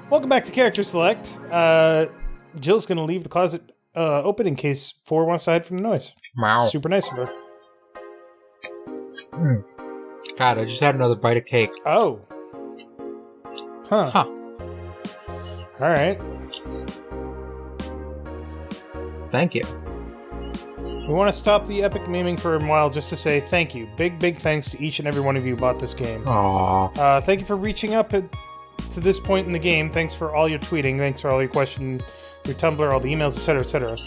Welcome back to Character Select. Jill's going to leave the closet open in case 4 wants to hide from the noise. Wow. Super nice of her. God, I just had another bite of cake. Oh. Huh. Alright. Thank you. We want to stop the epic memeing for a while just to say thank you. Big thanks to each and every one of you who bought this game. Aww. Thank you for reaching up to this point in the game. Thanks for all your tweeting. Thanks for all your questions, your Tumblr, all the emails, etc., etc.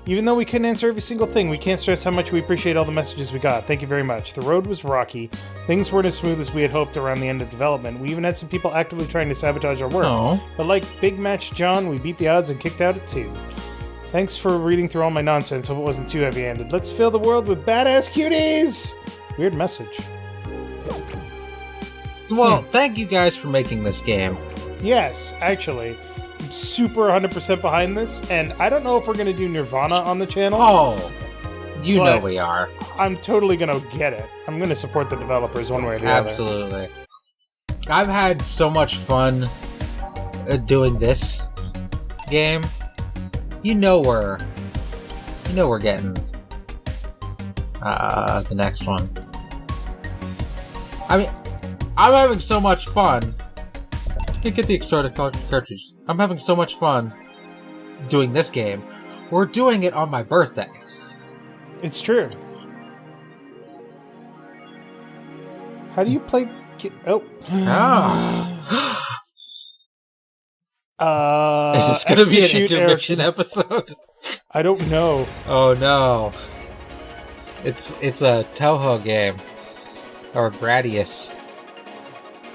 Even though we couldn't answer every single thing, we can't stress how much we appreciate all the messages we got. Thank you very much. The road was rocky. Things weren't as smooth as we had hoped around the end of development. We even had some people actively trying to sabotage our work. Aww. But like Big Match John, we beat the odds and kicked out at 2. Thanks for reading through all my nonsense. Hope it wasn't too heavy-handed. Let's fill the world with badass cuties! Weird message. Well, thank you guys for making this game. Yes, actually. I'm super 100% behind this, and I don't know if we're going to do Nirvana on the channel. Oh, you know we are. I'm totally going to get it. I'm going to support the developers one way or the Absolutely. I've had so much fun doing this game. You know we're getting the next one. I mean, I'm having so much fun. You get the exotic cartridge. I'm having so much fun doing this game. We're doing it on my birthday. It's true. How do you play... Oh. Is this going to be an intermission episode? I don't know. Oh no. It's a Toho game. Or Gradius.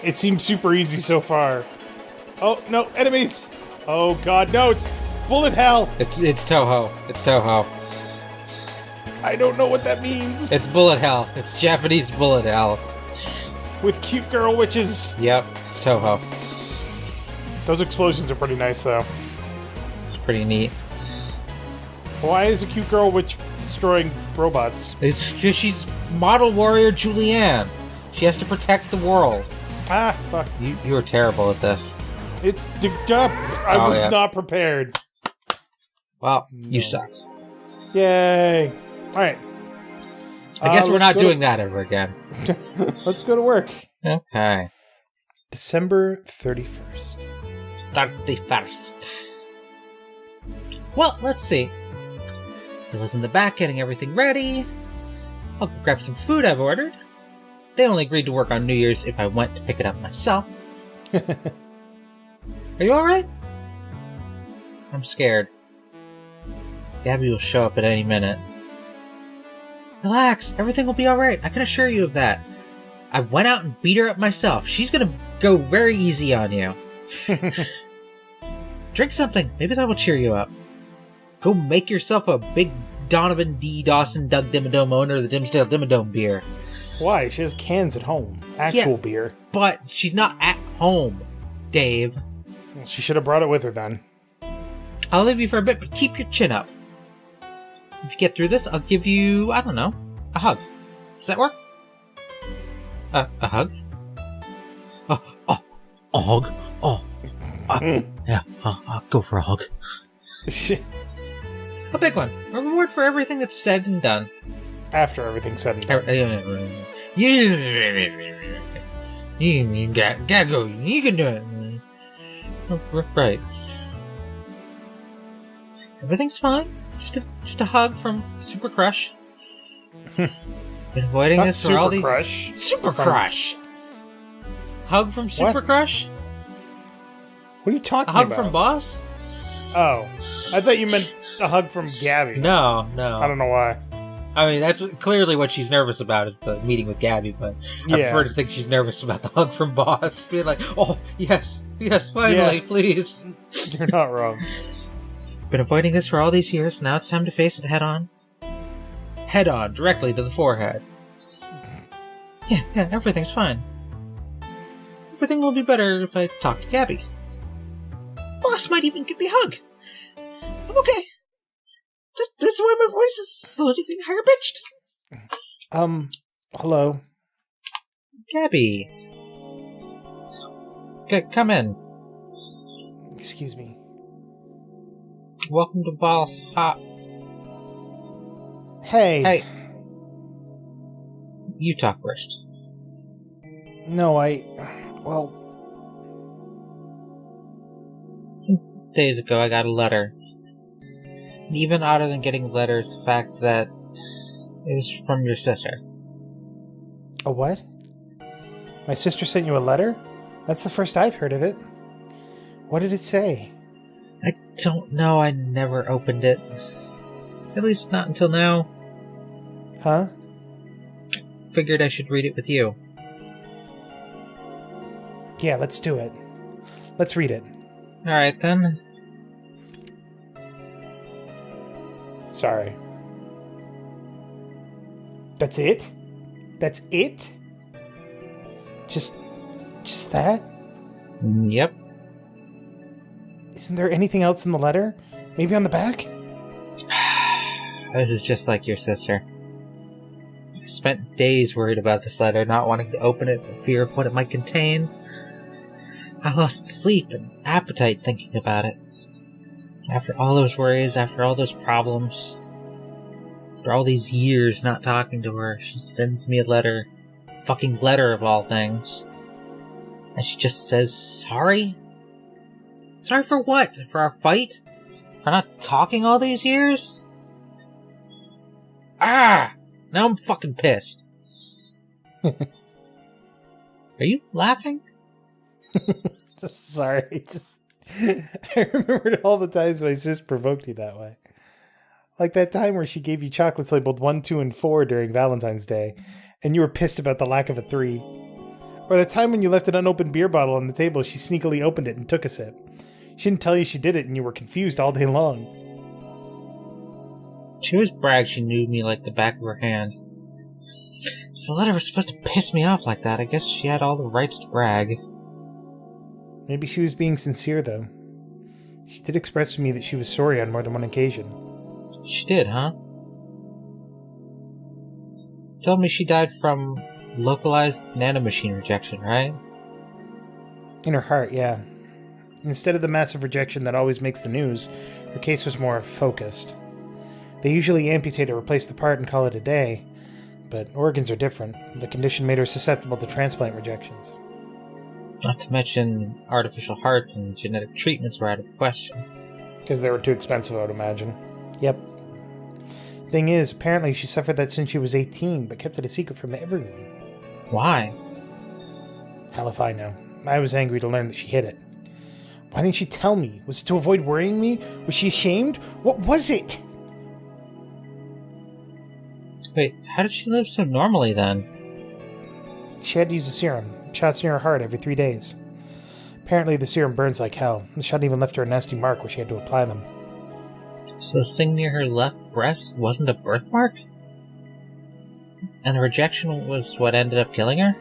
It seems super easy so far. Oh, no, enemies! Oh god, no, it's bullet hell! It's Toho. It's Toho. I don't know what that means. It's bullet hell. It's Japanese bullet hell. With cute girl witches. Yep, it's Toho. Those explosions are pretty nice, though. It's pretty neat. Why is a cute girl witch destroying robots? It's because she's model warrior Julianne. She has to protect the world. Ah, fuck. You were terrible at this. It's... I was not prepared. Well, you suck. Yay. Alright. I guess we're not doing that ever again. Let's go to work. Okay. December 31st. 31st. Well, let's see. Phil's in the back getting everything ready. I'll go grab some food I've ordered. They only agreed to work on New Year's if I went to pick it up myself. Are you alright? I'm scared. Gabby will show up at any minute. Relax, everything will be alright. I can assure you of that. I went out and beat her up myself. She's gonna go very easy on you. Drink something. Maybe that will cheer you up. Go make yourself a big Donovan D. Dawson Doug Dimmadome owner of the Dimsdale Dimmadome beer. Why? She has cans at home. Actual beer. But she's not at home, Dave. Well, she should have brought it with her then. I'll leave you for a bit, but keep your chin up. If you get through this, I'll give you, I don't know, a hug. Does that work? A hug? A hug? Yeah, go for a hug. A big one. A reward for everything that's said and done. After everything's said and done. You gotta go. You can do it. Right. Everything's fine. Just a hug from Super Crush. Been avoiding Not this for all Super the Crush. Super Crush. Hug from Super Crush. What are you talking about? A hug about? from Boss? Oh, I thought you meant a hug from Gabby. No. I don't know why. I mean, that's clearly what she's nervous about is the meeting with Gabby, but I prefer to think she's nervous about the hug from Boss. Being like, oh, yes, finally, please. You're not wrong. Been avoiding this for all these years. Now it's time to face it head on. Head on, directly to the forehead. Yeah, everything's fine. Everything will be better if I talk to Gabby. Boss might even give me a hug. I'm okay. That's why my voice is slowly getting higher pitched. Hello. Gabby. Come in. Excuse me. Welcome to Valhalla. Hey. Hey. You talk first. No, well... Some days ago, I got a letter. Even odder than getting a letter is the fact that it was from your sister. A what? My sister sent you a letter? That's the first I've heard of it. What did it say? I don't know. I never opened it. At least not until now. Huh? Figured I should read it with you. Yeah, let's do it. Let's read it. Alright then. Sorry. That's it? That's it? Just that? Yep. Isn't there anything else in the letter? Maybe on the back? This is just like your sister. I spent days worried about this letter, not wanting to open it for fear of what it might contain. I lost sleep and appetite thinking about it. After all those worries, after all those problems, after all these years not talking to her, she sends me a letter. Fucking letter of all things. And she just says, sorry? Sorry for what? For our fight? For not talking all these years? Ah! Now I'm fucking pissed. Are you laughing? Sorry, I remembered all the times my sis provoked you that way. Like that time where she gave you chocolates labeled 1, 2, and 4 during Valentine's Day, and you were pissed about the lack of a 3. Or the time when you left an unopened beer bottle on the table, she sneakily opened it and took a sip. She didn't tell you she did it, and you were confused all day long. She always bragged she knew me like the back of her hand. If the letter was supposed to piss me off like that, I guess she had all the rights to brag. Maybe she was being sincere, though. She did express to me that she was sorry on more than one occasion. She did, huh? Told me she died from localized nanomachine rejection, right? In her heart, yeah. Instead of the massive rejection that always makes the news, her case was more focused. They usually amputate or replace the part and call it a day, but organs are different. The condition made her susceptible to transplant rejections. Not to mention artificial hearts and genetic treatments were out of the question. Because they were too expensive, I would imagine. Yep. Thing is, apparently she suffered that since she was 18, but kept it a secret from everyone. Why? Hell if I know. I was angry to learn that she hid it. Why didn't she tell me? Was it to avoid worrying me? Was she ashamed? What was it? Wait, how did she live so normally then? She had to use a serum. Shots near her heart every 3 days. Apparently the serum burns like hell. The shot even left her a nasty mark where she had to apply them. So the thing near her left breast wasn't a birthmark? And the rejection was what ended up killing her?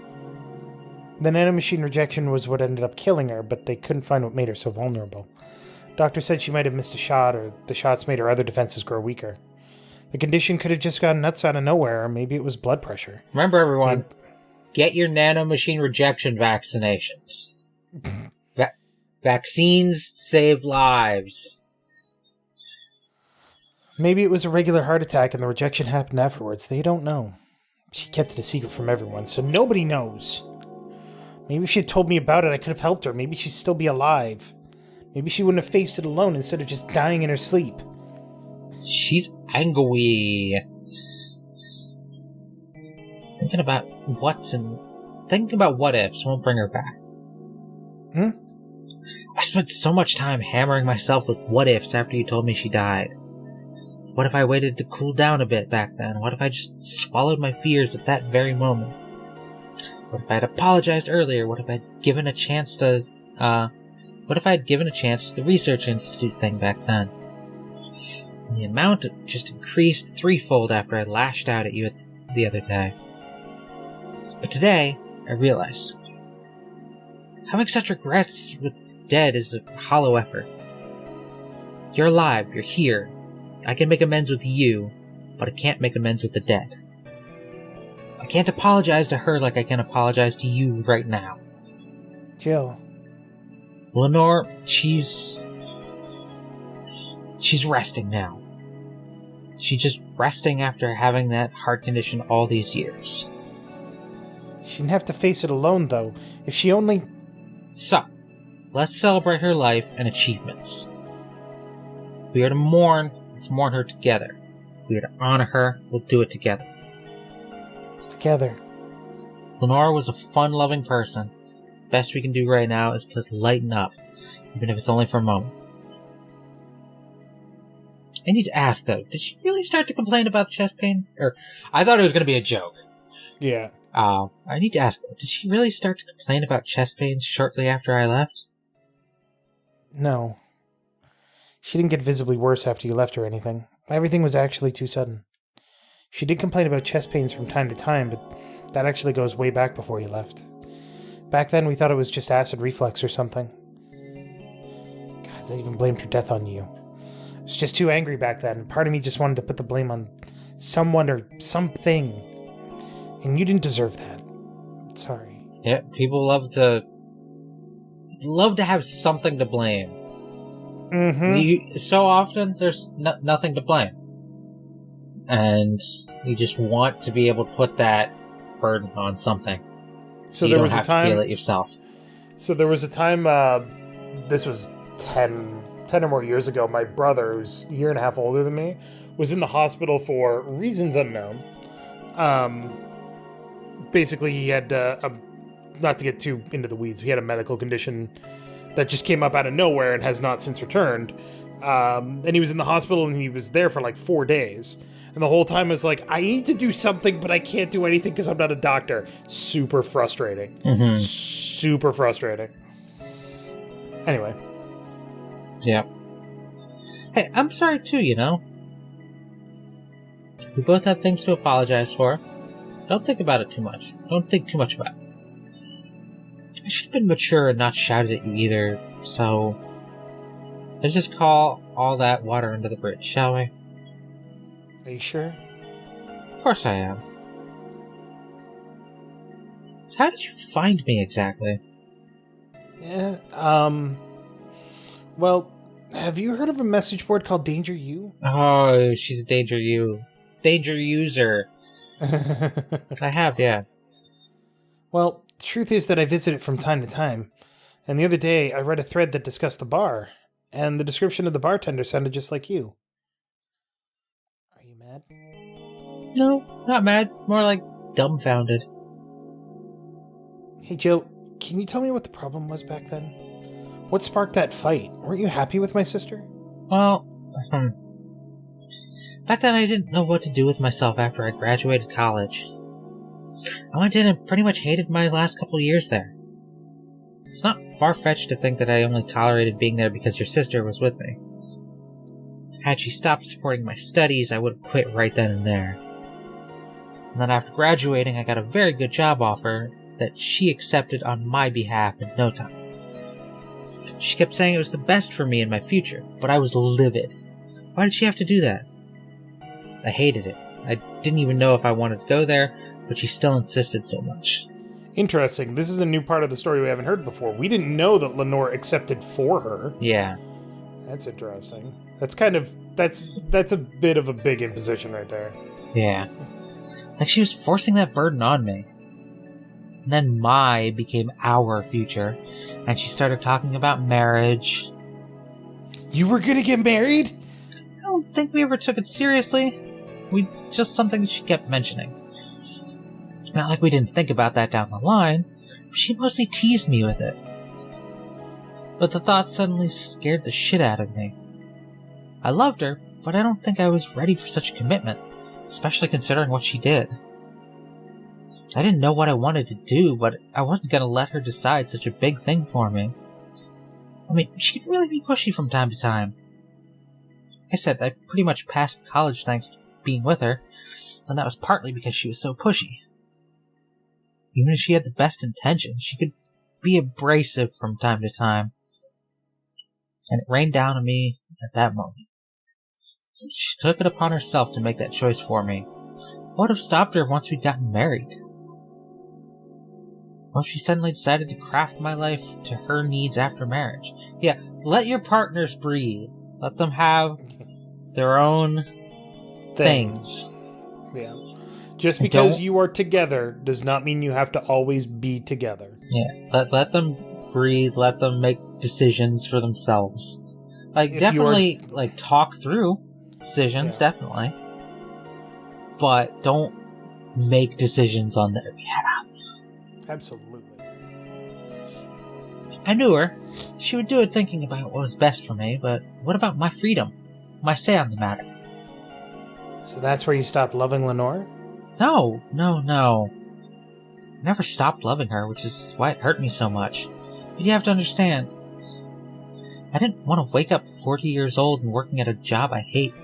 The nanomachine rejection was what ended up killing her, but they couldn't find what made her so vulnerable. Doctor said she might have missed a shot, or the shots made her other defenses grow weaker. The condition could have just gone nuts out of nowhere, or maybe it was blood pressure. Remember, everyone, get your nanomachine rejection vaccinations. Vaccines save lives. Maybe it was a regular heart attack and the rejection happened afterwards. They don't know. She kept it a secret from everyone, so nobody knows. Maybe if she had told me about it, I could have helped her. Maybe she'd still be alive. Maybe she wouldn't have faced it alone instead of just dying in her sleep. She's angry. Thinking about what ifs won't bring her back. I spent so much time hammering myself with what ifs after you told me she died. What if I waited to cool down a bit back then? What if I just swallowed my fears at that very moment? What if I had apologized earlier? What if I had given a chance to the research institute thing back then? And the amount just increased threefold after I lashed out at you the other day. But today, I realized something. Having such regrets with the dead is a hollow effort. You're alive, you're here. I can make amends with you, but I can't make amends with the dead. I can't apologize to her like I can apologize to you right now. Jill, Lenore, she's resting now. She's just resting after having that heart condition all these years. She didn't have to face it alone, though. If she only... So, let's celebrate her life and achievements. If we are to mourn, let's mourn her together. If we are to honor her, we'll do it together. Together. Lenore was a fun-loving person. The best we can do right now is to lighten up, even if it's only for a moment. I need to ask, though, did she really start to complain about chest pain? Or, I thought it was going to be a joke. Yeah. I need to ask, though, did she really start to complain about chest pains shortly after I left? No. She didn't get visibly worse after you left or anything. Everything was actually too sudden. She did complain about chest pains from time to time, but that actually goes way back before you left. Back then, we thought it was just acid reflux or something. God, I even blamed her death on you. I was just too angry back then. Part of me just wanted to put the blame on someone or something. And you didn't deserve that. Sorry. Yeah, people love to have something to blame. Mm-hmm. So often, there's nothing to blame. And you just want to be able to put that burden on something. So you there don't was have a time... to feel it yourself. So there was a time, this was 10 or more years ago, my brother, who's a year and a half older than me, was in the hospital for reasons unknown. Basically, he had, not to get too into the weeds, he had a medical condition that just came up out of nowhere and has not since returned. And he was in the hospital and he was there for like 4 days. And the whole time I was like, I need to do something, but I can't do anything because I'm not a doctor. Super frustrating. Mm-hmm. Super frustrating. Anyway. Yeah. Hey, I'm sorry too, you know. We both have things to apologize for. Don't think about it too much. Don't think too much about it. I should have been mature and not shouted at you either, so... let's just call all that water under the bridge, shall we? Are you sure? Of course I am. So how did you find me exactly? Yeah, well, have you heard of a message board called Danger U? Oh, she's a Danger user. I have, yeah. Well, truth is that I visit it from time to time. And the other day, I read a thread that discussed the bar, and the description of the bartender sounded just like you. Are you mad? No, not mad. More like dumbfounded. Hey, Jill, can you tell me what the problem was back then? What sparked that fight? Weren't you happy with my sister? Well, back then I didn't know what to do with myself after I graduated college. I went in and pretty much hated my last couple years there. It's not far-fetched to think that I only tolerated being there because your sister was with me. Had she stopped supporting my studies, I would have quit right then and there. And then after graduating, I got a very good job offer that she accepted on my behalf in no time. She kept saying it was the best for me and my future, but I was livid. Why did she have to do that? I hated it. I didn't even know if I wanted to go there, but she still insisted so much. Interesting. This is a new part of the story we haven't heard before. We didn't know that Lenore accepted for her. Yeah. That's interesting. That's a bit of a big imposition right there. Yeah. Like she was forcing that burden on me. And then my became our future, and she started talking about marriage. You were gonna get married? I don't think we ever took it seriously. Just something she kept mentioning. Not like we didn't think about that down the line. She mostly teased me with it. But the thought suddenly scared the shit out of me. I loved her, but I don't think I was ready for such a commitment, especially considering what she did. I didn't know what I wanted to do, but I wasn't going to let her decide such a big thing for me. I mean, she could really be pushy from time to time. Like I said, I pretty much passed college thanks to being with her, and that was partly because she was so pushy. Even if she had the best intentions, she could be abrasive from time to time. And it rained down on me at that moment. She took it upon herself to make that choice for me. What would have stopped her once we'd gotten married? What if she suddenly decided to craft my life to her needs after marriage? Yeah, let your partners breathe. Let them have their own things. Yeah. Just because you are together does not mean you have to always be together. Yeah, let them breathe. Let them make decisions for themselves. Like, If definitely, like, talk through decisions, definitely. But don't make decisions on their behalf. Absolutely. I knew her. She would do it thinking about what was best for me, but what about my freedom? My say on the matter? So that's where you stopped loving Lenore? No. I never stopped loving her, which is why it hurt me so much. But you have to understand, I didn't want to wake up 40 years old and working at a job I hate.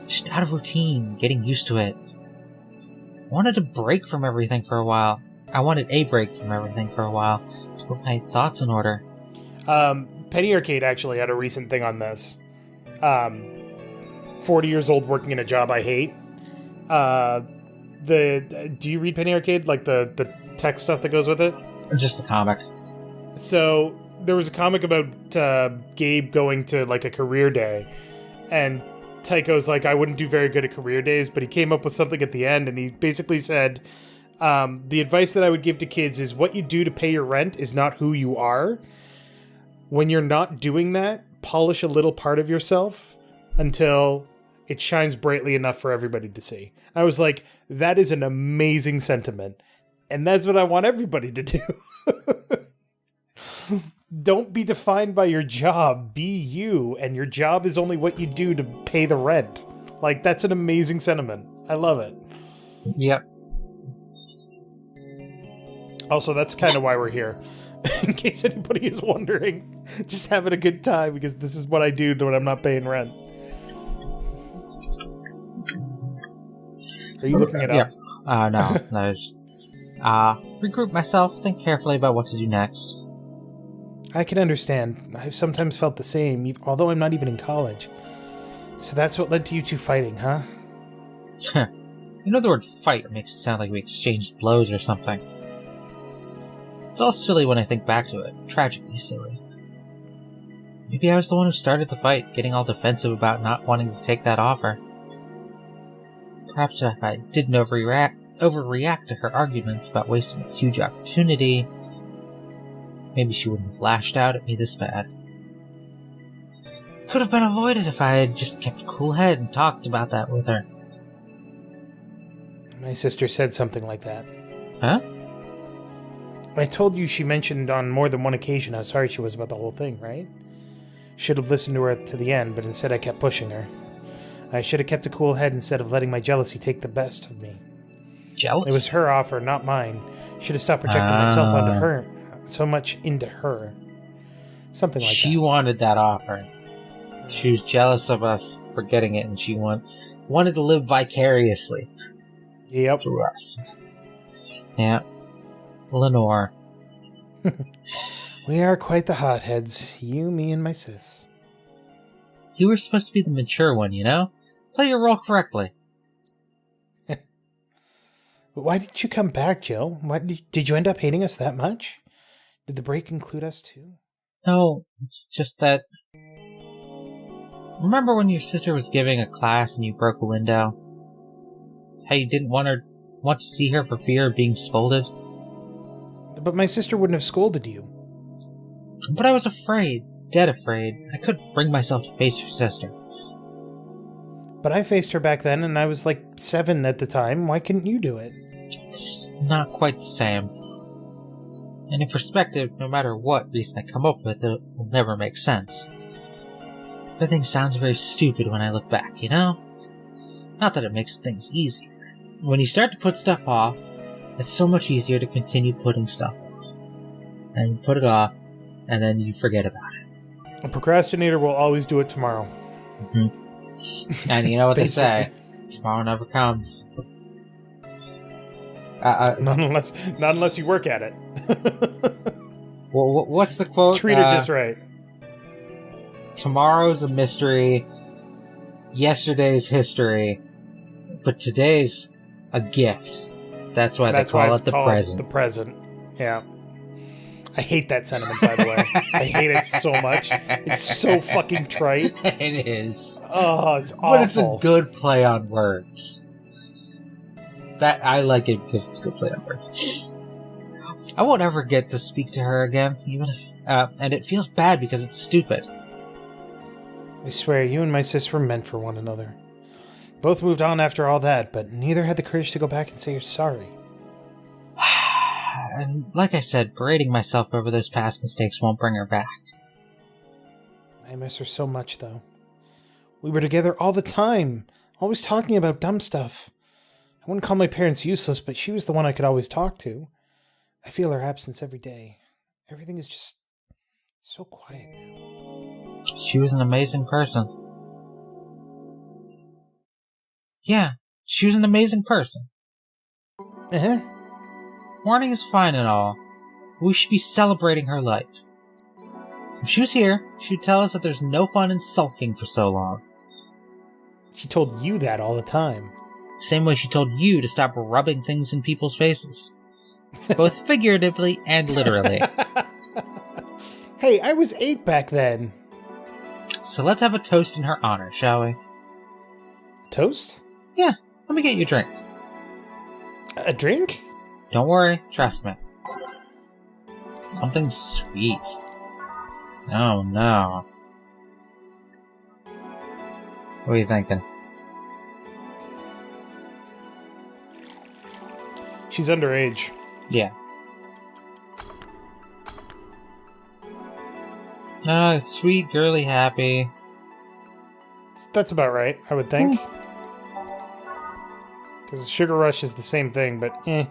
Just out of routine, getting used to it. I wanted to break from everything for a while. I wanted a break from everything for a while to put my thoughts in order. Penny Arcade actually had a recent thing on this. 40 years old working in a job I hate. Do you read Penny Arcade? Like the tech stuff that goes with it? Just a comic. So there was a comic about Gabe going to like a career day, and Tycho's like, I wouldn't do very good at career days, but he came up with something at the end, and he basically said, the advice that I would give to kids is what you do to pay your rent is not who you are. When you're not doing that, polish a little part of yourself until it shines brightly enough for everybody to see. I was like, that is an amazing sentiment. And that's what I want everybody to do. Don't be defined by your job. Be you. And your job is only what you do to pay the rent. Like, that's an amazing sentiment. I love it. Yep. Also, that's kind of why we're here. In case anybody is wondering. Just having a good time because this is what I do when I'm not paying rent. Are you looking it up? Yeah. No. There's... regroup myself, think carefully about what to do next. I can understand. I've sometimes felt the same, although I'm not even in college. So that's what led to you two fighting, huh? You know, the word fight makes it sound like we exchanged blows or something. It's all silly when I think back to it. Tragically silly. Maybe I was the one who started the fight, getting all defensive about not wanting to take that offer. Perhaps if I didn't overreact to her arguments about wasting this huge opportunity, maybe she wouldn't have lashed out at me this bad. Could have been avoided if I had just kept a cool head and talked about that with her. My sister said something like that. Huh? I told you she mentioned on more than one occasion how sorry she was about the whole thing, right? Should have listened to her to the end, but instead I kept pushing her. I should have kept a cool head instead of letting my jealousy take the best of me. Jealous? It was her offer, not mine. Should have stopped projecting myself onto her. So much into her. Something like that. She wanted that offer. She was jealous of us for getting it, and she wanted to live vicariously. Yep. Through us. Yeah. Lenore. We are quite the hotheads. You, me, and my sis. You were supposed to be the mature one, you know? Play your role correctly. But why didn't you come back, Jill? Did you end up hating us that much? Did the break include us too? No, it's just that... Remember when your sister was giving a class and you broke a window? How you didn't want to see her for fear of being scolded? But my sister wouldn't have scolded you. But I was afraid. Dead afraid. I couldn't bring myself to face your sister. But I faced her back then, and I was like 7 at the time. Why couldn't you do it? It's not quite the same. And in perspective, no matter what reason I come up with, it will never make sense. Everything sounds very stupid when I look back, you know? Not that it makes things easier. When you start to put stuff off, it's so much easier to continue putting stuff off. And you put it off, and then you forget about it. A procrastinator will always do it tomorrow. Mm-hmm. And you know what they say, tomorrow never comes. Not unless you work at it. Well, what's the quote? Treat her just right. Tomorrow's a mystery, yesterday's history, but today's a gift. That's why they call it the present. The present. Yeah. I hate that sentiment, by the way. I hate it so much. It's so fucking trite. It is. Oh, it's awful. But it's a good play on words. That I like it because it's a good play on words. I won't ever get to speak to her again, even if, and it feels bad because it's stupid. I swear, you and my sis were meant for one another. Both moved on after all that, but neither had the courage to go back and say you're sorry. And like I said, berating myself over those past mistakes won't bring her back. I miss her so much, though. We were together all the time, always talking about dumb stuff. I wouldn't call my parents useless, but she was the one I could always talk to. I feel her absence every day. Everything is just so quiet now. She was an amazing person. Yeah, she was an amazing person. Uh-huh. Mourning is fine and all, but we should be celebrating her life. If she was here, she'd tell us that there's no fun in sulking for so long. She told you that all the time. Same way she told you to stop rubbing things in people's faces. Both figuratively and literally. Hey, I was 8 back then. So let's have a toast in her honor, shall we? Toast? Yeah, let me get you a drink. A drink? Don't worry, trust me. Something sweet. Oh no. What are you thinking? She's underage. Yeah. Sweet, girly, happy. That's about right, I would think. Because a sugar rush is the same thing, but eh.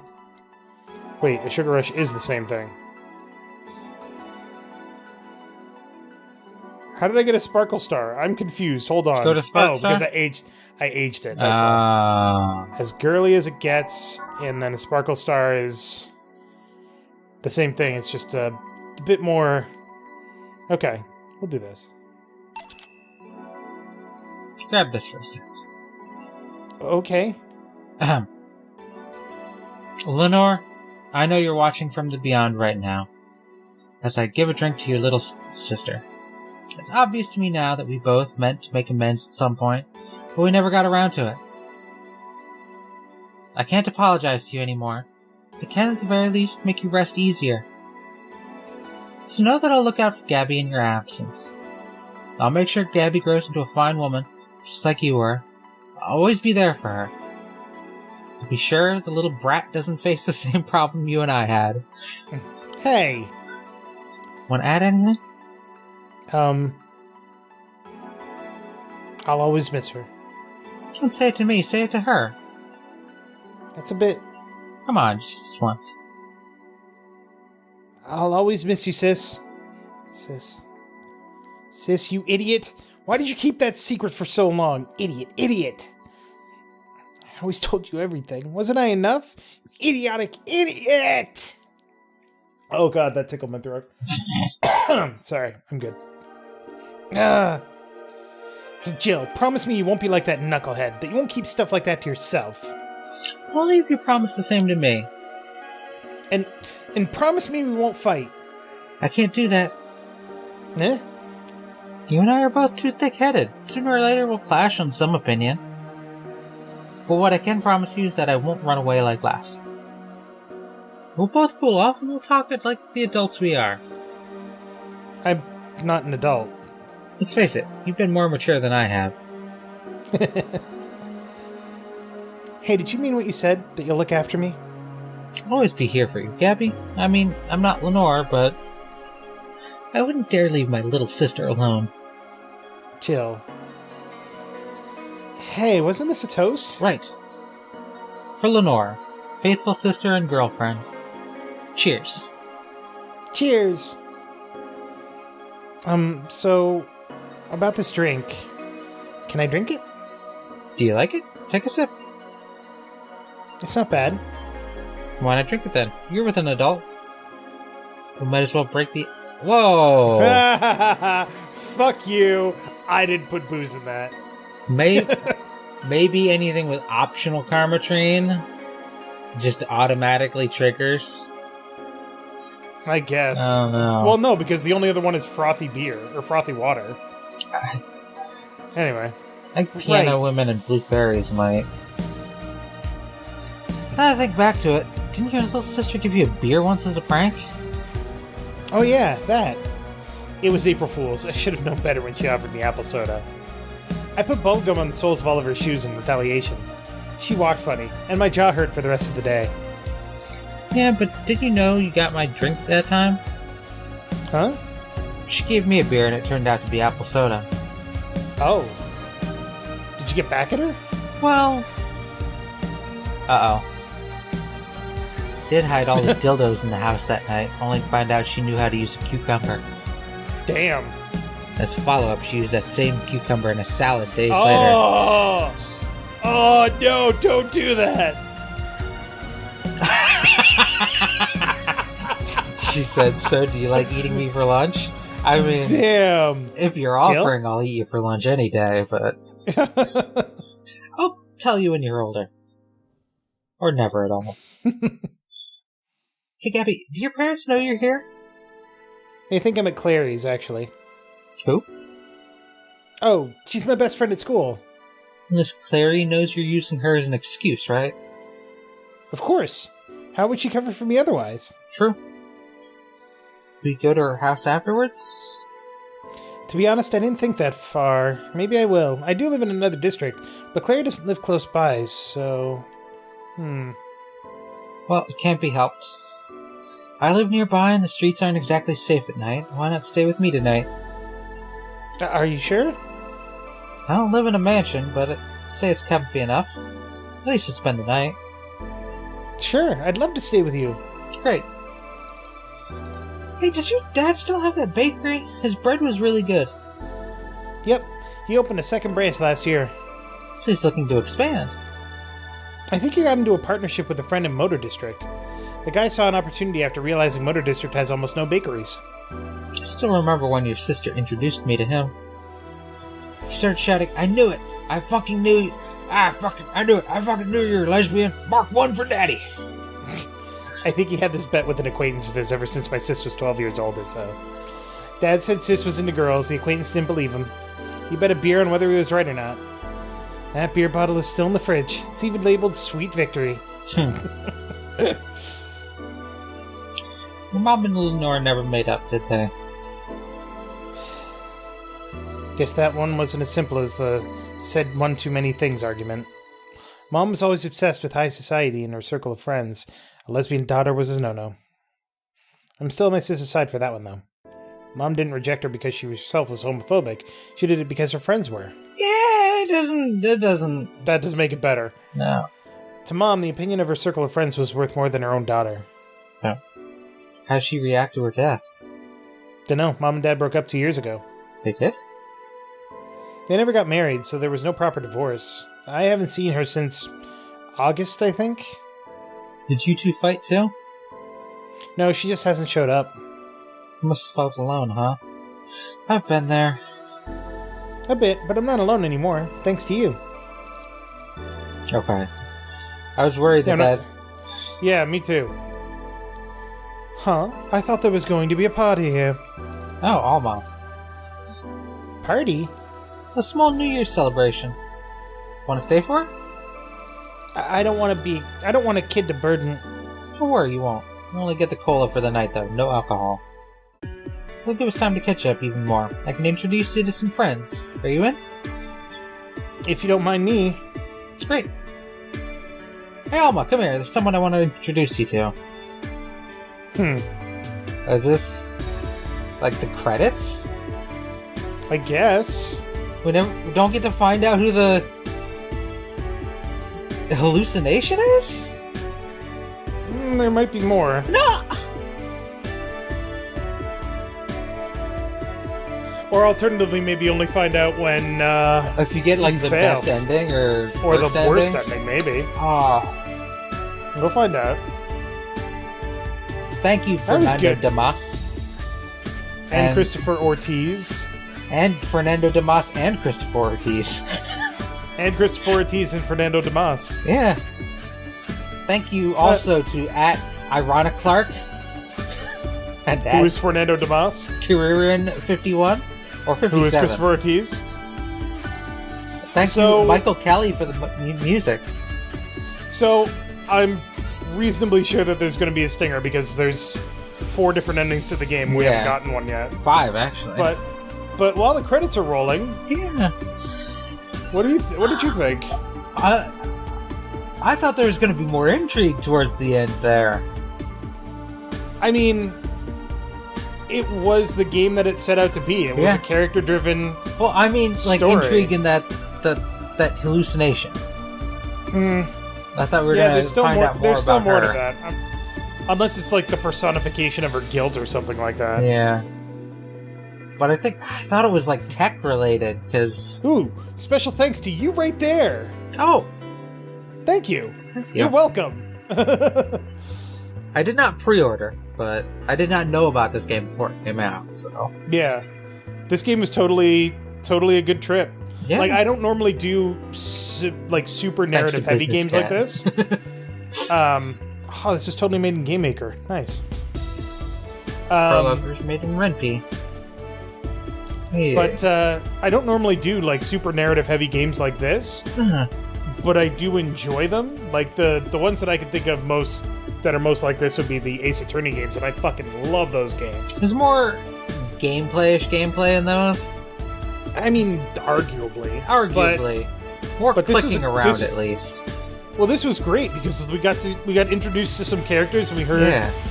Wait, a sugar rush is the same thing. How did I get a sparkle star? I'm confused. Hold on. Go to sparkle because I aged it. That's why. As girly as it gets, and then a sparkle star is the same thing. It's just a bit more. Okay, we'll do this. Grab this for a sec. Okay. Lenore, I know you're watching from the beyond right now, as I give a drink to your little sister. It's obvious to me now that we both meant to make amends at some point, but we never got around to it. I can't apologize to you anymore. I can at the very least make you rest easier. So know that I'll look out for Gabby in your absence. I'll make sure Gabby grows into a fine woman, just like you were. I'll always be there for her. I'll be sure the little brat doesn't face the same problem you and I had. Hey! Want to add anything? I'll always miss her. Don't say it to me, say it to her. That's a bit... Come on, just once. I'll always miss you, sis. Sis, you idiot. Why did you keep that secret for so long? Idiot. I always told you everything. Wasn't I enough? You idiotic idiot! Oh god, that tickled my throat. Sorry, I'm good. Hey Jill, promise me you won't be like that knucklehead, that you won't keep stuff like that to yourself. Only if you promise the same to me. And promise me we won't fight. I can't do that. Eh? You and I are both too thick-headed. Sooner or later we'll clash on some opinion. But what I can promise you is that I won't run away like last. We'll both cool off and we'll talk it like the adults we are. I'm not an adult. Let's face it, you've been more mature than I have. Hey, did you mean what you said? That you'll look after me? I'll always be here for you, Gabby. I mean, I'm not Lenore, but I wouldn't dare leave my little sister alone. Jill. Hey, wasn't this a toast? Right. For Lenore, faithful sister and girlfriend. Cheers. Cheers! So, about this drink, can I drink it? Do you like it? Take a sip. It's not bad. Why not drink it then? You're with an adult. We might as well break the... Whoa! Fuck you! I didn't put booze in that. Maybe anything with optional karmatrine. Just automatically triggers? I guess. Oh, no. Well, no, because the only other one is frothy beer, or frothy water. Anyway. Like piano women and blue fairies might. I think back to it. Didn't your little sister give you a beer once as a prank? Oh yeah, that. It was April Fool's. I should have known better when she offered me apple soda. I put bubblegum on the soles of all of her shoes in retaliation. She walked funny, and my jaw hurt for the rest of the day. Yeah, but did you know you got my drink that time? Huh? She gave me a beer and it turned out to be apple soda. Oh. Did you get back at her? Well... Uh-oh. Did hide all the dildos in the house that night, only to find out she knew how to use a cucumber. Damn. As a follow-up, she used that same cucumber in a salad days later. Oh, no, don't do that. She said, so do you like eating me for lunch? I mean, damn. If you're offering, I'll eat you for lunch any day, but... I'll tell you when you're older. Or never at all. Hey, Gabby, do your parents know you're here? They think I'm at Clary's, actually. Who? Oh, she's my best friend at school. Miss Clary knows you're using her as an excuse, right? Of course. How would she cover for me otherwise? True. We go to her house afterwards? To be honest, I didn't think that far. Maybe I will. I do live in another district, but Clary doesn't live close by, so... Well, it can't be helped. I live nearby and the streets aren't exactly safe at night. Why not stay with me tonight? Are you sure? I don't live in a mansion, but I'd say it's comfy enough. At least to spend the night. Sure, I'd love to stay with you. Great. Hey, does your dad still have that bakery? His bread was really good. Yep, he opened a second branch last year. So he's looking to expand. I think he got into a partnership with a friend in Motor District. The guy saw an opportunity after realizing Motor District has almost no bakeries. I still remember when your sister introduced me to him. He started shouting, I knew it! I fucking knew you! I knew it! I fucking knew you were a lesbian! Mark 1 for daddy! I think he had this bet with an acquaintance of his ever since my sis was 12 years old or so. Dad said sis was into girls, the acquaintance didn't believe him. He bet a beer on whether he was right or not. That beer bottle is still in the fridge. It's even labeled Sweet Victory. Your mom and Lenore never made up, did they? Guess that one wasn't as simple as the said one too many things argument. Mom was always obsessed with high society and her circle of friends. A lesbian daughter was a no-no. I'm still on my sister's side for that one, though. Mom didn't reject her because she herself was homophobic. She did it because her friends were. Yeah, it doesn't... That doesn't make it better. No. To Mom, the opinion of her circle of friends was worth more than her own daughter. Yeah. How'd she react to her death? Dunno. Mom and Dad broke up 2 years ago. They did? They never got married, so there was no proper divorce. I haven't seen her since August, I think? Did you two fight too? No, she just hasn't showed up. You must have felt alone, huh? I've been there. A bit, but I'm not alone anymore, thanks to you. Okay. I was worried that... Yeah, me too. Huh? I thought there was going to be a party here. Oh, Alma. Party? A small New Year's celebration. Want to stay for it? I don't want a kid to burden... Don't worry, you won't. You only get the cola for the night, though. No alcohol. It'll give us time to catch up even more. I can introduce you to some friends. Are you in? If you don't mind me. It's great. Hey, Alma, come here. There's someone I want to introduce you to. Is this... like the credits? I guess. We don't get to find out who the hallucination is? There might be more. No! Or alternatively, maybe only find out when, if you get, like, the fail. best ending, or the ending. worst ending, maybe. We'll find out. Thank you, Fernando Damas. And Christopher Ortiz. And Fernando Damas and Christopher Ortiz. And Christopher Ortiz and Fernando Damas. Yeah. Thank you also to @IronicClark and Who is Fernando Damas? Kiririn51 or 57. Who is Christopher Ortiz? Thank you, Michael Kelly, for the music. So, I'm reasonably sure that there's going to be a stinger because there's 4 different endings to the game. We haven't gotten one yet. 5, actually. But while the credits are rolling, yeah. What did you think? I thought there was going to be more intrigue towards the end there. I mean, it was the game that it set out to be. It was a character-driven. Well, I mean, like story. intrigue in that hallucination. I thought we were going to find out more about her. There's still more to that. Unless it's like the personification of her guilt or something like that. Yeah. But I thought it was like tech related, because... Ooh, special thanks to you right there. Oh. Thank you. You're welcome. I did not pre-order, but I did not know about this game before it came out, so... Yeah. This game was totally a good trip. Yeah. Like, I don't normally do super narrative-heavy games like this. This was totally made in Game Maker. Nice. Prologers made in Renpy. Yeah. But I don't normally do super narrative-heavy games like this. But I do enjoy them. Like the ones that I can think of that are most like this would be the Ace Attorney games, and I fucking love those games. There's more gameplay in those. I mean, arguably. More clicking around, at least. Well, this was great because we got introduced to some characters and we heard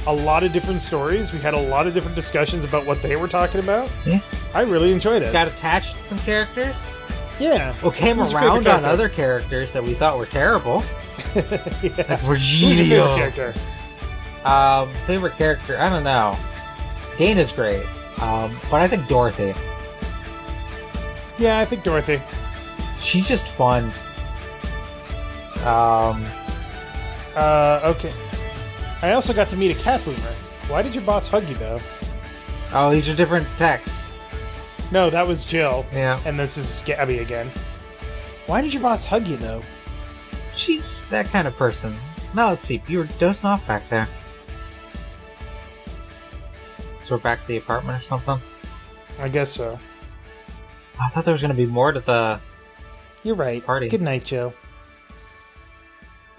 a lot of different stories. We had a lot of different discussions about what they were talking about. Yeah. I really enjoyed it. Got attached to some characters. Yeah. Well, came around on other characters that we thought were terrible. Like Virgilio. Who's your favorite character? Favorite character? I don't know. Dana's great. But I think Dorothy. Yeah, I think Dorothy. She's just fun. Okay. I also got to meet a cat boomer. Why did your boss hug you, though? Oh, these are different texts. No, that was Jill. Yeah. And this is Gabby again. Why did your boss hug you, though? She's that kind of person. Now, let's see. You were dozing off back there. So we're back to the apartment or something? I guess so. I thought there was going to be more to the... You're right. Party. Good night, Joe.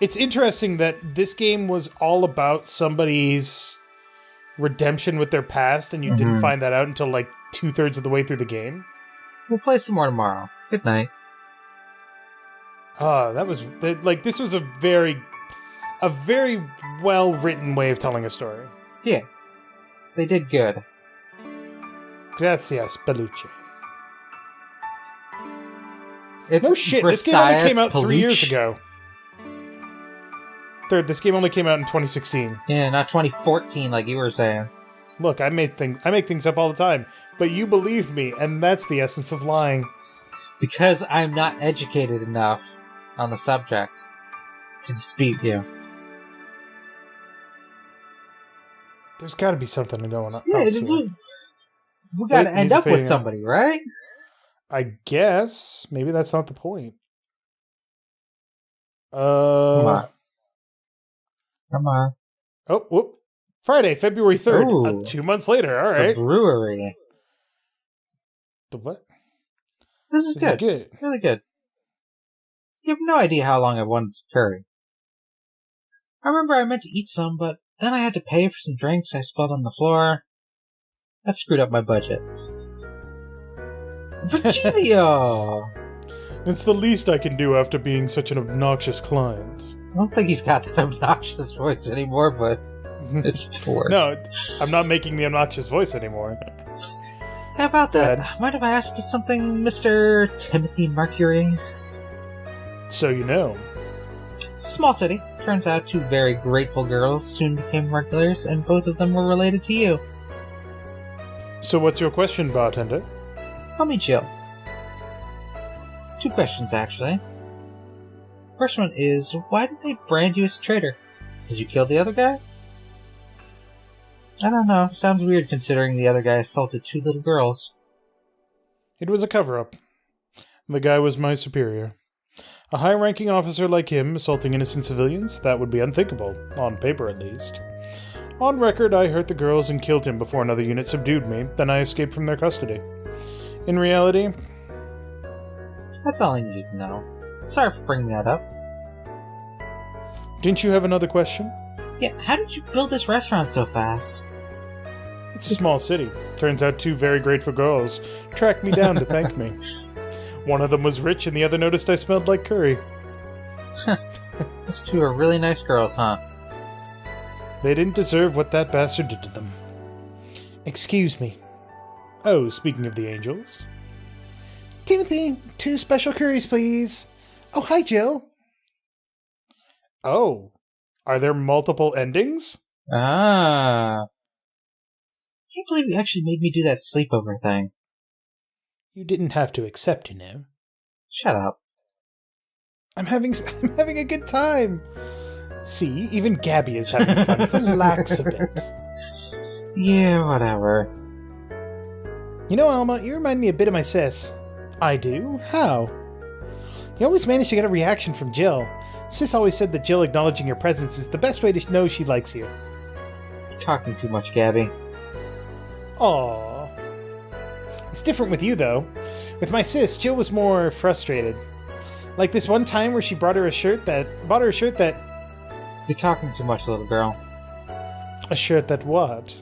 It's interesting that this game was all about somebody's redemption with their past, and you didn't find that out until 2/3 of the way through the game. We'll play some more tomorrow. Good night. This was a very well written way of telling a story. Yeah, they did good. Gracias, Peluche. It's no shit. This game only came out 3 years ago. This game only came out in 2016. Yeah, not 2014 like you were saying. Look, I make things up all the time, but you believe me, and that's the essence of lying. Because I'm not educated enough on the subject to dispute you. There's got to be something going on. Yeah, we got to end up with somebody, right? I guess. Maybe that's not the point. Come on. Oh, whoop. Friday, February 3rd. 2 months later. All right. The brewery. The what? This is good. Really good. You have no idea how long I wanted this curry. I remember I meant to eat some, but then I had to pay for some drinks I spilled on the floor. That screwed up my budget. Virgilio! It's the least I can do after being such an obnoxious client. I don't think he's got that obnoxious voice anymore, but it still works. No, I'm not making the obnoxious voice anymore. How about that? Mind if I ask you something, Mr. Timothy Mercury? So you know. It's a small city. Turns out 2 very grateful girls soon became regulars, and both of them were related to you. So what's your question, bartender? Call me Jill. 2 questions, actually. First one is, why did they brand you as a traitor? Because you killed the other guy? I don't know. Sounds weird considering the other guy assaulted 2 little girls. It was a cover-up. The guy was my superior. A high-ranking officer like him assaulting innocent civilians? That would be unthinkable, on paper at least. On record, I hurt the girls and killed him before another unit subdued me, then I escaped from their custody. In reality... That's all I needed to know. Sorry for bringing that up. Didn't you have another question? Yeah, how did you build this restaurant so fast? It's a small city. Turns out two very grateful girls tracked me down to thank me. One of them was rich and the other noticed I smelled like curry. Those two are really nice girls, huh? They didn't deserve what that bastard did to them. Excuse me. Oh, speaking of the angels. Timothy, 2 special curries, please. Oh, hi, Jill. Oh, are there multiple endings? Ah. I can't believe you actually made me do that sleepover thing. You didn't have to accept, you know. Shut up. I'm having a good time. See, even Gabby is having fun. Relax a bit. Yeah, whatever. You know, Alma, you remind me a bit of my sis. I do? How? You always manage to get a reaction from Jill. Sis always said that Jill acknowledging your presence is the best way to know she likes you. You're talking too much, Gabby. Aww. It's different with you, though. With my sis, Jill was more frustrated. Like this one time where she bought her a shirt that... You're talking too much, little girl. A shirt that what?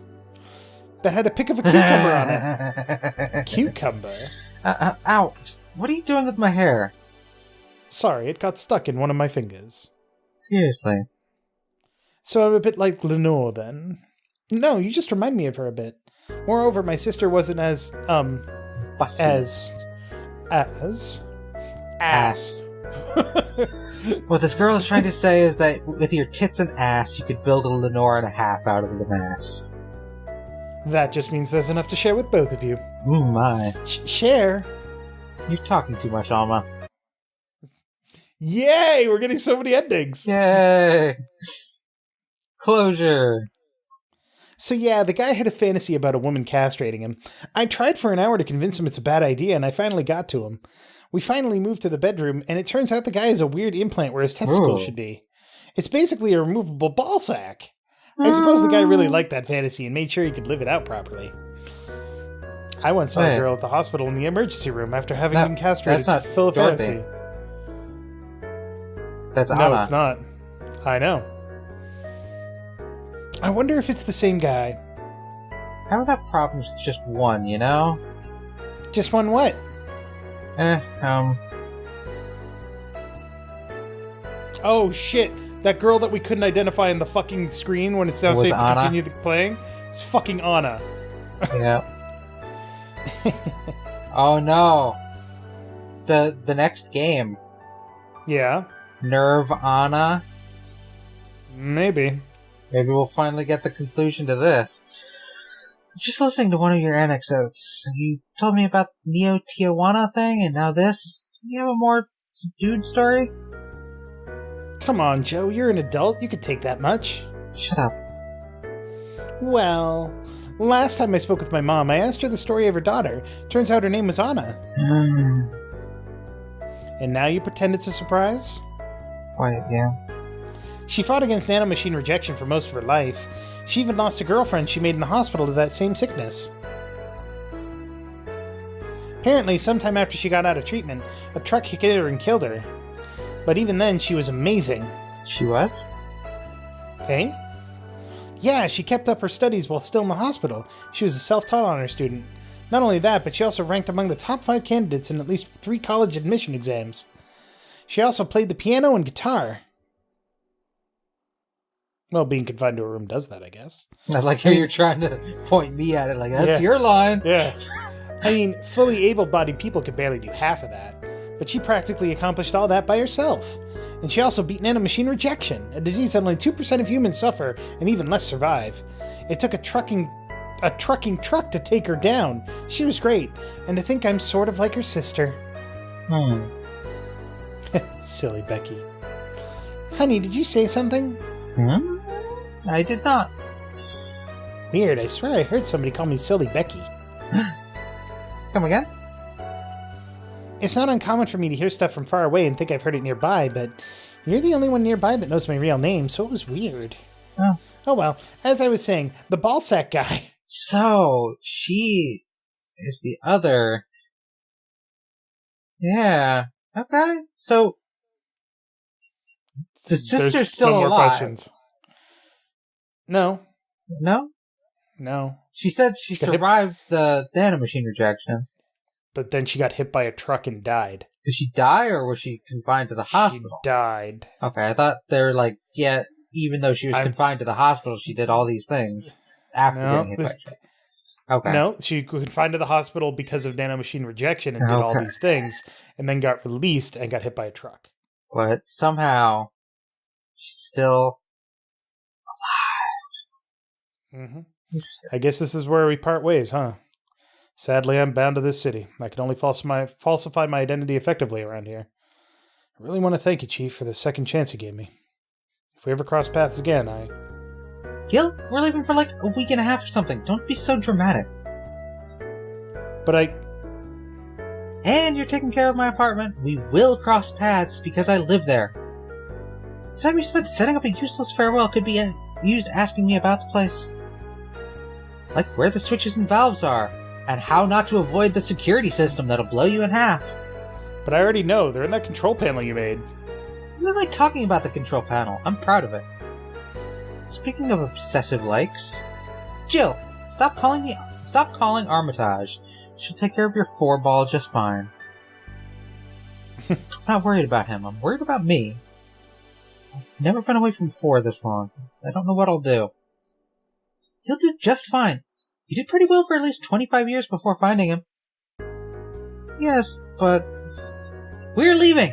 That had a pic of a cucumber on it. Cucumber? Ow. What are you doing with my hair? Sorry, it got stuck in one of my fingers. Seriously. So I'm a bit like Lenore, then. No, you just remind me of her a bit. Moreover, my sister wasn't as, Busty. Ass. What this girl is trying to say is that with your tits and ass, you could build a Lenore and a half out of the mass. That just means there's enough to share with both of you. My. Share? You're talking too much, Alma. Yay! We're getting so many endings! Yay! Closure. So yeah, the guy had a fantasy about a woman castrating him. I tried for an hour to convince him it's a bad idea, and I finally got to him. We finally moved to the bedroom, and it turns out the guy has a weird implant where his testicles should be. It's basically a removable ball sack. I suppose the guy really liked that fantasy and made sure he could live it out properly. I once saw a girl at the hospital in the emergency room after having been castrated to fulfill a fantasy. That's Anna. No, it's not. I know. I wonder if it's the same guy. I would have problems with just one, you know? Just one what? Oh shit! That girl that we couldn't identify in the fucking screen when it's now safe to continue playing? It's fucking Anna. Yeah. Oh no. The next game. Yeah? Nirvana? Maybe. Maybe we'll finally get the conclusion to this. Just listening to one of your anecdotes, you told me about the Neo Tijuana thing, and now this. Do you have a more subdued story? Come on, Joe, you're an adult. You could take that much. Shut up. Well, last time I spoke with my mom, I asked her the story of her daughter. Turns out her name was Anna. And now you pretend it's a surprise? Wait, yeah. She fought against nanomachine rejection for most of her life. She even lost a girlfriend she made in the hospital to that same sickness. Apparently, sometime after she got out of treatment, a truck hit her and killed her. But even then, she was amazing. She was? Eh? Yeah, she kept up her studies while still in the hospital. She was a self-taught honor student. Not only that, but she also ranked among the top 5 candidates in at least 3 college admission exams. She also played the piano and guitar. Well, being confined to a room does that, I guess. I like how you're trying to point me at it like, that's your line. Yeah. I mean, fully able-bodied people could barely do half of that. But she practically accomplished all that by herself. And she also beat nanomachine rejection, a disease that only 2% of humans suffer and even less survive. It took a trucking truck to take her down. She was great, and I think I'm sort of like her sister. Silly Becky. Honey, did you say something? I did not. Weird, I swear I heard somebody call me Silly Becky. Come again? it's not uncommon for me to hear stuff from far away and think I've heard it nearby, but you're the only one nearby that knows my real name, so it was weird. Oh. Oh well, as I was saying, the ballsack guy. So, she is the other... Yeah. Okay. So, the sister's There's still no more alive. questions. No. No? No. She said she got hit- survived the nanomachine rejection. But then she got hit by a truck and died. Did she die, or was she confined to the hospital? She died. Okay, I thought they were like, yeah, even though she was confined to the hospital, she did all these things after getting hit by a truck. Okay. No, she confined to the hospital because of nanomachine rejection and did all these things, and then got released and got hit by a truck. But somehow, she's still alive. Mm-hmm. Interesting. I guess this is where we part ways, huh? Sadly, I'm bound to this city. I can only falsify my identity effectively around here. I really want to thank you, Chief, for the second chance you gave me. If we ever cross paths again, Gil, we're leaving for like a week and a half or something. Don't be so dramatic. But And you're taking care of my apartment. We will cross paths because I live there. The time you spent setting up a useless farewell could be used asking me about the place. Like where the switches and valves are, and how not to avoid the security system that'll blow you in half. But I already know. They're in that control panel you made. I really like talking about the control panel. I'm proud of it. Speaking of obsessive likes, Jill, stop calling Armitage. She'll take care of your 4-ball just fine. I'm not worried about him. I'm worried about me. I've never been away from 4 this long. I don't know what I'll do. He'll do just fine. You did pretty well for at least 25 years before finding him. Yes, but... We're leaving!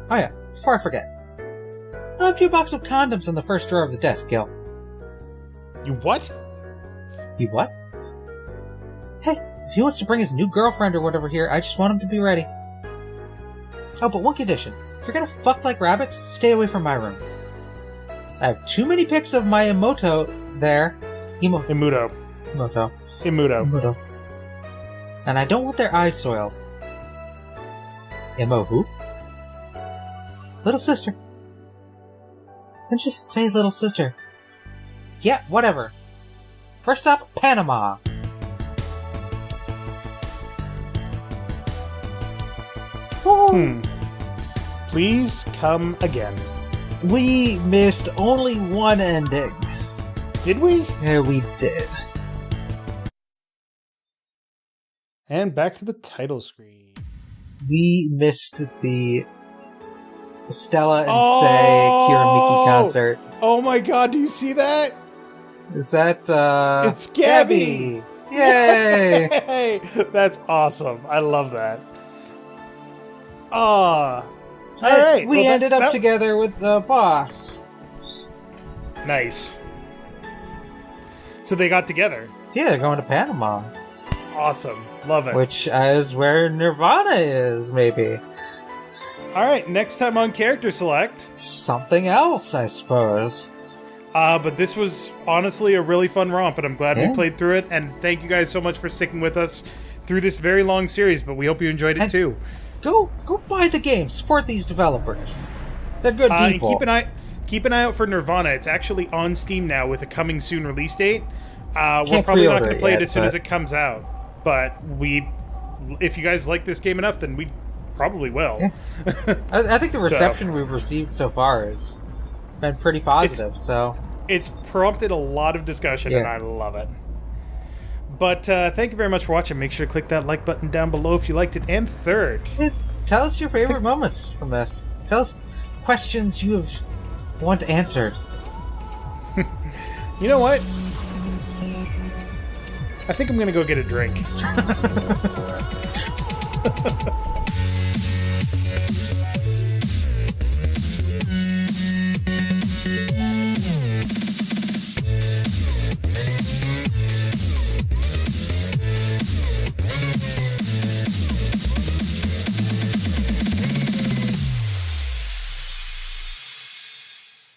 Oh yeah, before I forget. I left you a box of condoms in the first drawer of the desk, Gil. You what? You what? Hey, if he wants to bring his new girlfriend or whatever here, I just want him to be ready. Oh, but one condition. If you're gonna fuck like rabbits, stay away from my room. I have too many pics of my Emoto there. Imuto. And I don't want their eyes soiled. Emo who? Little sister. Then just say little sister. Yeah, whatever. First stop, Panama. Woo! Please come again. We missed only one ending. Did we? Yeah, we did. And back to the title screen. We missed the Stella and Sei Kira Miki concert. Oh my god, do you see that? Is that, It's Gabby! Yay! Yay! That's awesome. I love that. Alright. We ended up together with the boss. Nice. So they got together. Yeah, they're going to Panama. Awesome. Love it. Which is where Nirvana is, maybe. Alright, next time on Character Select. Something else, I suppose. But this was honestly a really fun romp, and I'm glad we played through it. And thank you guys so much for sticking with us through this very long series, but we hope you enjoyed it too. Go buy the game. Support these developers. They're good people. And keep an eye out for Nirvana. It's actually on Steam now with a coming soon release date. We're probably not going to play it as soon as it comes out. But if you guys like this game enough, then we probably will. Yeah. I think the reception we've received so far has been pretty positive. It's prompted a lot of discussion, and I love it. But thank you very much for watching. Make sure to click that like button down below if you liked it. And third, tell us your favorite moments from this. Tell us questions you want answered. You know what? I think I'm going to go get a drink.